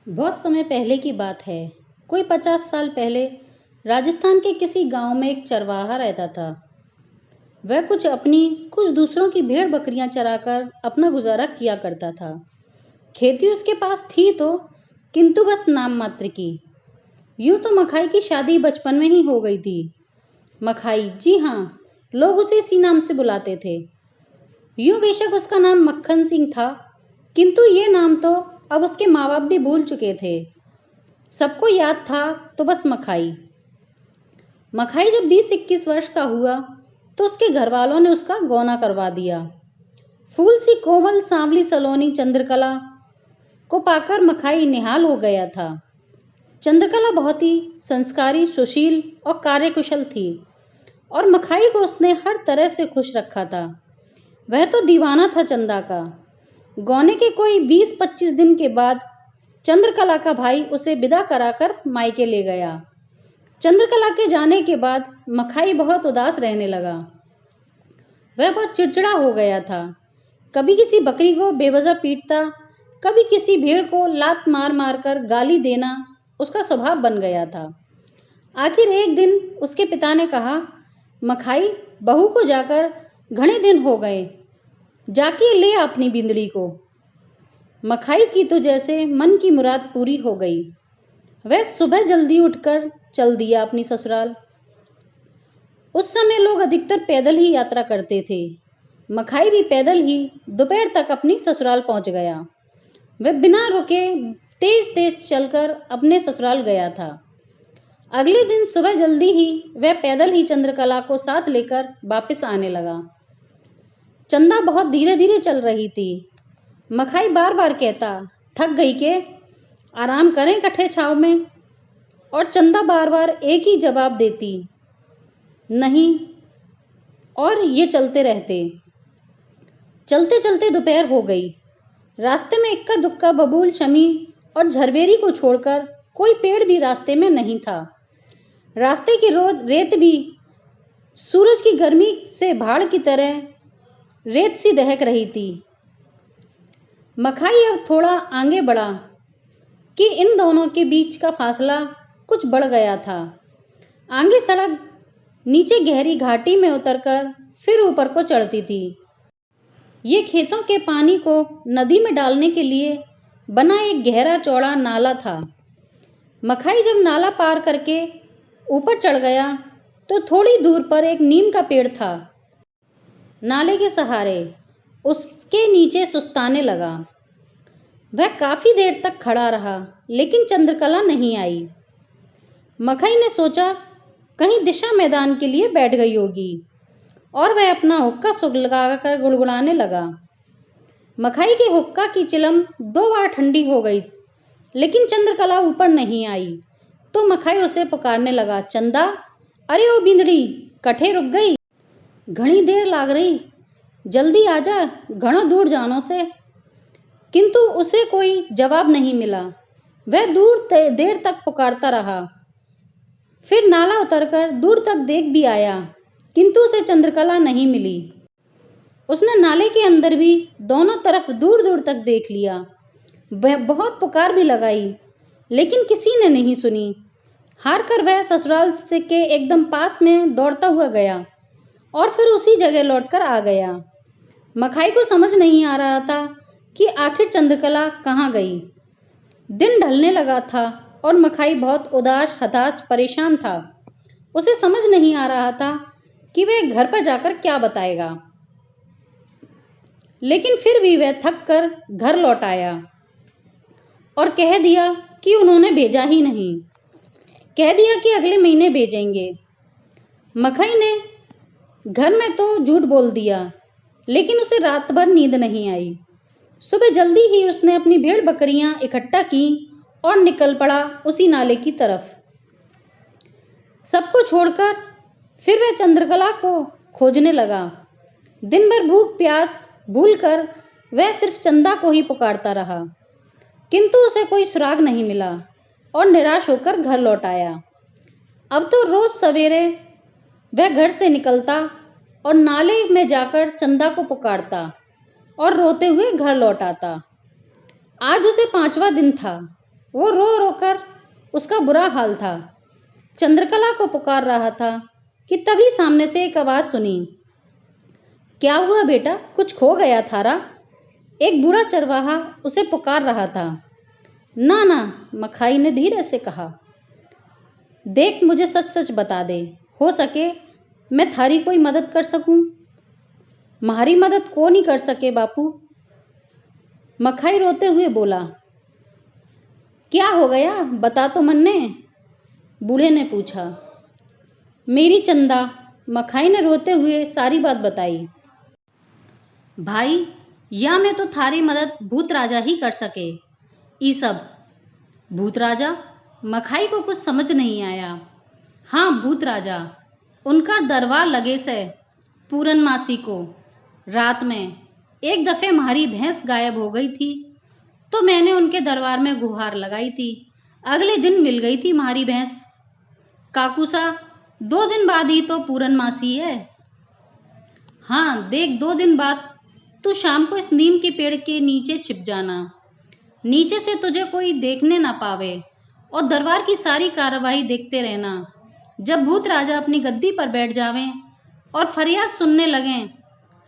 बहुत समय पहले की बात है। कोई 50 साल पहले राजस्थान के किसी गांव में एक चरवाहा रहता था। वह कुछ दूसरों की भेड़ बकरियां चराकर अपना गुजारा किया करता था। खेती उसके पास थी तो, किंतु बस नाम मात्र की। यूं तो मखाई की शादी बचपन में ही हो गई थी। मखाई, जी हाँ, लोग उसे इसी नाम से बुलाते थे। यूं बेशक उसका नाम मक्खन सिंह था, किंतु ये नाम तो अब उसके माँ बाप भी भूल चुके थे। सबको याद था तो बस मखाई। मखाई जब 20-21 वर्ष का हुआ तो उसके घर वालों ने उसका गौना करवा दिया। फूल सी कोमल सांवली सलोनी चंद्रकला को पाकर मखाई निहाल हो गया था। चंद्रकला बहुत ही संस्कारी, सुशील और कार्यकुशल थी और मखाई को उसने हर तरह से खुश रखा था। वह तो दीवाना था चंदा का। गौने के कोई 20-25 दिन के बाद चंद्रकला का भाई उसे विदा कराकर मायके ले गया। चंद्रकला के जाने के बाद मखाई बहुत उदास रहने लगा। वह बहुत चिड़चिड़ा हो गया था। कभी किसी बकरी को बेवजह पीटता, कभी किसी भेड़ को लात मार मार कर गाली देना उसका स्वभाव बन गया था। आखिर एक दिन उसके पिता ने कहा, मखाई, बहू को जाकर घने दिन हो गए, जाके ले अपनी बिंदड़ी को। मखाई की तो जैसे मन की मुराद पूरी हो गई। वह सुबह जल्दी उठकर चल दिया अपनी ससुराल। उस समय लोग अधिकतर पैदल ही यात्रा करते थे। मखाई भी पैदल ही दोपहर तक अपनी ससुराल पहुंच गया। वह बिना रुके तेज तेज चलकर अपने ससुराल गया था। अगले दिन सुबह जल्दी ही वह पैदल ही चंद्रकला को साथ लेकर वापस आने लगा। चंदा बहुत धीरे धीरे चल रही थी। मखाई बार बार कहता, थक गई के, आराम करें कठे छाव में। और चंदा बार बार एक ही जवाब देती, नहीं। और ये चलते रहते। चलते चलते दोपहर हो गई। रास्ते में इक्का दुक्का बबूल, शमी और झरबेरी को छोड़कर कोई पेड़ भी रास्ते में नहीं था। रास्ते की रेत भी सूरज की गर्मी से भाड़ की तरह रेत सी दहक रही थी। मखाई अब थोड़ा आगे बढ़ा कि इन दोनों के बीच का फासला कुछ बढ़ गया था। आगे सड़क नीचे गहरी घाटी में उतरकर फिर ऊपर को चढ़ती थी। ये खेतों के पानी को नदी में डालने के लिए बना एक गहरा चौड़ा नाला था। मखाई जब नाला पार करके ऊपर चढ़ गया तो थोड़ी दूर पर एक नीम का पेड़ था। नाले के सहारे उसके नीचे सुस्ताने लगा। वह काफी देर तक खड़ा रहा, लेकिन चंद्रकला नहीं आई। मखाई ने सोचा कहीं दिशा मैदान के लिए बैठ गई होगी और वह अपना हुक्का सुलगाकर गुड़गुड़ाने लगा। मखाई के हुक्का की चिलम 2 बार ठंडी हो गई, लेकिन चंद्रकला ऊपर नहीं आई। तो मखाई उसे पुकारने लगा, चंदा, अरे ओ बिंदड़ी, कठे रुक गई? घनी देर लाग रही, जल्दी आजा, घणो दूर जानो से। किंतु उसे कोई जवाब नहीं मिला। वह देर तक पुकारता रहा। फिर नाला उतरकर दूर तक देख भी आया, किंतु उसे चंद्रकला नहीं मिली। उसने नाले के अंदर भी दोनों तरफ दूर दूर तक देख लिया। वह बहुत पुकार भी लगाई, लेकिन किसी ने नहीं सुनी। हार कर वह ससुराल से के एकदम पास में दौड़ता हुआ गया और फिर उसी जगह लौटकर आ गया। मखाई को समझ नहीं आ रहा था कि आखिर चंद्रकला कहाँ गई। दिन ढलने लगा था और मखाई बहुत उदास, हताश, परेशान था। उसे समझ नहीं आ रहा था कि वह घर पर जाकर क्या बताएगा। लेकिन फिर भी वह थक कर घर लौट आया और कह दिया कि उन्होंने भेजा ही नहीं। कह दिया कि अगले महीने भेजेंगे। मखाई ने घर में तो झूठ बोल दिया, लेकिन उसे रात भर नींद नहीं आई। सुबह जल्दी ही उसने अपनी भेड़ बकरियां इकट्ठा की और निकल पड़ा उसी नाले की तरफ। सबको छोड़कर फिर वह चंद्रकला को खोजने लगा। दिन भर भूख प्यास भूलकर वह सिर्फ चंदा को ही पुकारता रहा, किंतु उसे कोई सुराग नहीं मिला और निराश होकर घर लौट आया। अब तो रोज सवेरे वह घर से निकलता और नाले में जाकर चंदा को पुकारता और रोते हुए घर लौट आता। आज उसे 5वां दिन था। वो रो रो कर उसका बुरा हाल था। चंद्रकला को पुकार रहा था कि तभी सामने से एक आवाज़ सुनी। क्या हुआ बेटा, कुछ खो गया थारा? एक बूढ़ा चरवाहा उसे पुकार रहा था। ना ना, मखाई ने धीरे से कहा। देख, मुझे सच सच बता दे, हो सके मैं थारी कोई मदद कर सकूं। म्हारी मदद को नहीं कर सके बापू, मखाई रोते हुए बोला। क्या हो गया, बता तो मन्ने, बूढ़े ने पूछा। मेरी चंदा, मखाई ने रोते हुए सारी बात बताई। भाई, या मैं तो थारी मदद भूत राजा ही कर सके। ई सब भूत राजा? मखाई को कुछ समझ नहीं आया। हाँ, भूत राजा, उनका दरबार लगे से पूरनमासी को रात में एक दफ़े हमारी भैंस गायब हो गई थी, तो मैंने उनके दरबार में गुहार लगाई थी। अगले दिन मिल गई थी हमारी भैंस। काकूसा, 2 दिन बाद ही तो पूरनमासी है। हाँ देख, 2 दिन बाद तू शाम को इस नीम के पेड़ के नीचे छिप जाना, नीचे से तुझे कोई देखने ना पावे, और दरबार की सारी कार्रवाई देखते रहना। जब भूत राजा अपनी गद्दी पर बैठ जावें और फरियाद सुनने लगें,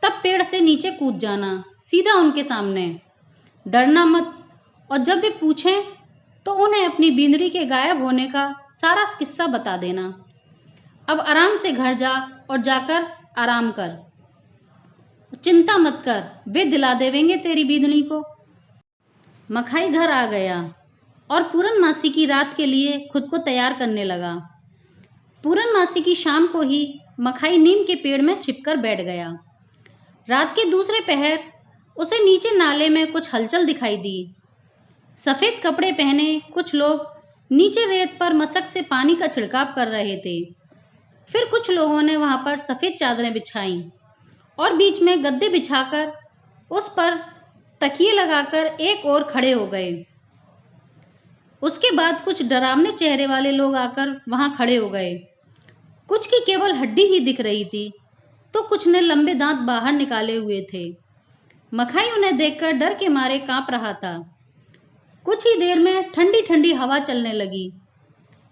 तब पेड़ से नीचे कूद जाना, सीधा उनके सामने। डरना मत, और जब वे पूछें तो उन्हें अपनी बींदड़ी के गायब होने का सारा किस्सा बता देना। अब आराम से घर जा और जाकर आराम कर, चिंता मत कर, वे दिला देवेंगे तेरी बींदड़ी को। मखाई घर आ गया और पूरनमासी की रात के लिए खुद को तैयार करने लगा। पूरनमासी की शाम को ही मखाई नीम के पेड़ में छिपकर बैठ गया। रात के दूसरे पहर उसे नीचे नाले में कुछ हलचल दिखाई दी। सफ़ेद कपड़े पहने कुछ लोग नीचे रेत पर मशक से पानी का छिड़काव कर रहे थे। फिर कुछ लोगों ने वहां पर सफ़ेद चादरें बिछाईं और बीच में गद्दे बिछाकर उस पर तकिए लगाकर एक ओर खड़े हो गए। उसके बाद कुछ डरावने चेहरे वाले लोग आकर वहां खड़े हो गए। कुछ की केवल हड्डी ही दिख रही थी, तो कुछ ने लंबे दांत बाहर निकाले हुए थे। मखाई उन्हें देखकर डर के मारे कांप रहा था। कुछ ही देर में ठंडी ठंडी हवा चलने लगी।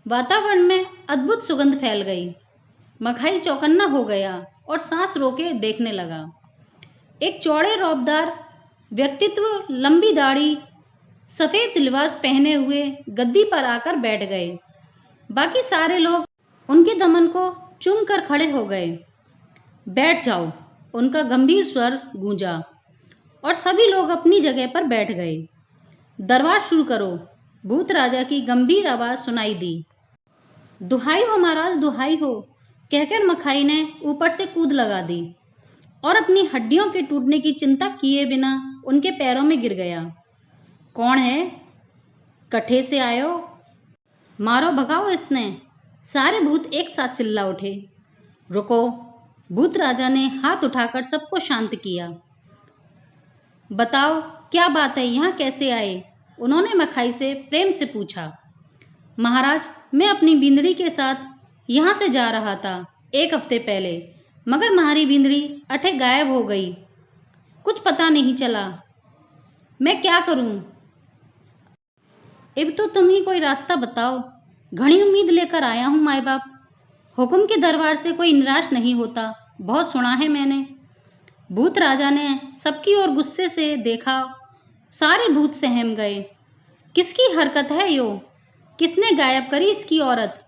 वातावरण में अद्भुत सुगंध फैल गई। मखाई चौकन्ना हो गया और सांस रोके देखने लगा। एक चौड़े रौबदार व्यक्तित्व, लंबी दाढ़ी, सफ़ेद लिबास पहने हुए गद्दी पर आकर बैठ गए। बाकी सारे लोग उनके दमन को चूम कर खड़े हो गए। बैठ जाओ, उनका गंभीर स्वर गूंजा और सभी लोग अपनी जगह पर बैठ गए। दरबार शुरू करो, भूत राजा की गंभीर आवाज़ सुनाई दी। दुहाई हो महाराज, दुहाई हो, कहकर मखाई ने ऊपर से कूद लगा दी और अपनी हड्डियों के टूटने की चिंता किए बिना उनके पैरों में गिर गया। कौन है? कट्ठे से आयो, मारो भगाओ इसने, सारे भूत एक साथ चिल्ला उठे। रुको, भूत राजा ने हाथ उठाकर सबको शांत किया। बताओ क्या बात है, यहाँ कैसे आए? उन्होंने मखाई से प्रेम से पूछा। महाराज, मैं अपनी बींदड़ी के साथ यहाँ से जा रहा था 1 हफ्ते पहले, मगर हमारी बींदड़ी अठे गायब हो गई, कुछ पता नहीं चला, मैं क्या करूं? अब तो तुम ही कोई रास्ता बताओ। घनी उम्मीद लेकर आया हूं माए बाप, हुक्म के दरबार से कोई निराश नहीं होता, बहुत सुना है मैंने। भूत राजा ने सबकी ओर गुस्से से देखा। सारे भूत सहम गए। किसकी हरकत है यो? किसने गायब करी इसकी औरत?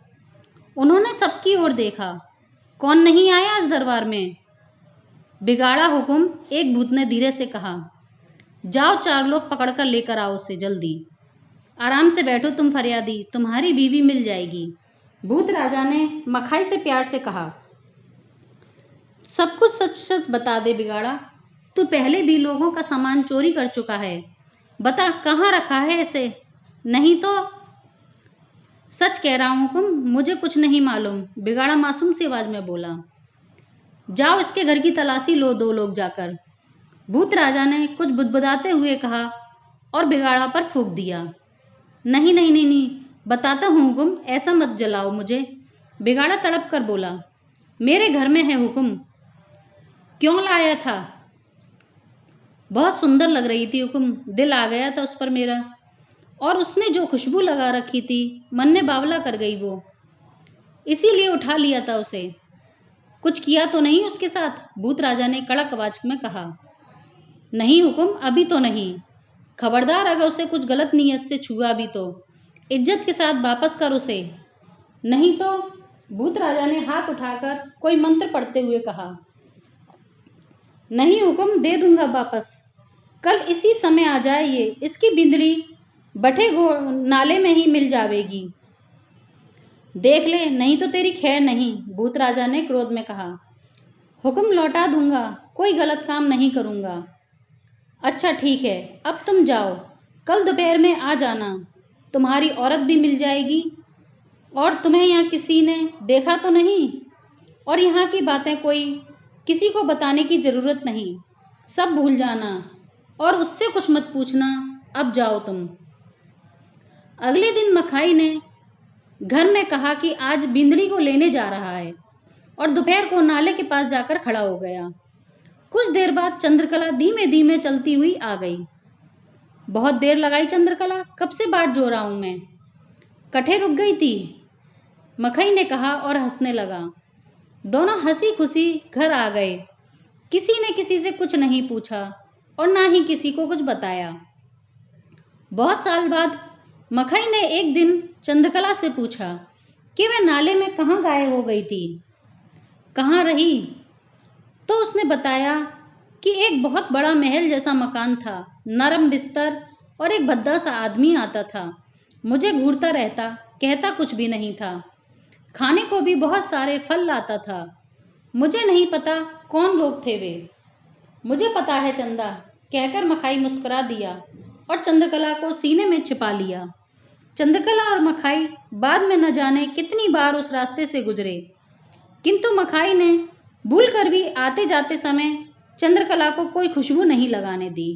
उन्होंने सबकी ओर देखा। कौन नहीं आया इस दरबार में? बिगाड़ा हुक्म, एक भूत ने धीरे से कहा। जाओ, 4 लोग पकड़कर लेकर आओ उसे जल्दी। आराम से बैठो तुम फरियादी, तुम्हारी बीवी मिल जाएगी, भूत राजा ने मखाई से प्यार से कहा। सब कुछ सच सच बता दे बिगाड़ा, तू पहले भी लोगों का सामान चोरी कर चुका है, बता कहाँ रखा है इसे, नहीं तो। सच कह रहा हूँ हुकुम, मुझे कुछ नहीं मालूम, बिगाड़ा मासूम सी आवाज में बोला। जाओ इसके घर की तलाशी लो 2 लोग जाकर, भूत राजा ने कुछ बुदबुदाते हुए कहा और बिगाड़ा पर फूंक दिया। नहीं नहीं नहीं नहीं, बताता हूँ हुकुम, ऐसा मत जलाओ मुझे, बिगाड़ा तड़प कर बोला। मेरे घर में है हुकुम। क्यों लाया था? बहुत सुंदर लग रही थी हुकुम, दिल आ गया था उस पर मेरा। और उसने जो खुशबू लगा रखी थी मन ने बावला कर गई वो, इसीलिए उठा लिया था उसे। कुछ किया तो नहीं उसके साथ? भूत राजा ने कड़क आवाज में कहा। नहीं हुकुम, अभी तो नहीं। खबरदार, अगर उसे कुछ गलत नीयत से छुआ भी तो इज्जत के साथ वापस कर उसे, नहीं तो। भूत राजा ने हाथ उठाकर कोई मंत्र पढ़ते हुए कहा। नहीं हुकुम, दे दूंगा वापस। कल इसी समय आ जाए ये, इसकी बिंदड़ी बठे नाले में ही मिल जावेगी। देख ले, नहीं तो तेरी खैर नहीं, भूत राजा ने क्रोध में कहा। हुक्म लौटा दूंगा, कोई गलत काम नहीं करूंगा। अच्छा ठीक है, अब तुम जाओ, कल दोपहर में आ जाना। तुम्हारी औरत भी मिल जाएगी। और तुम्हें यहाँ किसी ने देखा तो नहीं? और यहाँ की बातें कोई किसी को बताने की ज़रूरत नहीं, सब भूल जाना और उससे कुछ मत पूछना। अब जाओ तुम। अगले दिन मखाई ने घर में कहा कि आज बिंदड़ी को लेने जा रहा है और दोपहर को नाले के पास जाकर खड़ा हो गया। कुछ देर बाद चंद्रकला धीमे धीमे चलती हुई आ गई। बहुत देर लगाई चंद्रकला, कब से बाट जो रहा हूं मैं। कठे रुक गई थी, मखई ने कहा और हंसने लगा। दोनों हंसी खुशी घर आ गए। किसी ने किसी से कुछ नहीं पूछा और ना ही किसी को कुछ बताया। बहुत साल बाद मखई ने एक दिन चंद्रकला से पूछा कि वह नाले में कहाँ गायब हो गई थी, कहाँ रही। तो उसने बताया कि एक बहुत बड़ा महल जैसा मकान था, नरम बिस्तर और एक भद्दा सा आदमी आता था, मुझे घूरता रहता, कहता कुछ भी नहीं था। खाने को भी बहुत सारे फल लाता था। मुझे नहीं पता कौन लोग थे वे। मुझे पता है चंदा, कहकर मखाई मुस्कुरा दिया और चंद्रकला को सीने में छिपा लिया। चंद्रकला और मखाई बाद में न जाने कितनी बार उस रास्ते से गुजरे, किंतु मखाई ने भूल कर भी आते जाते समय चंद्रकला को कोई खुशबू नहीं लगाने दी।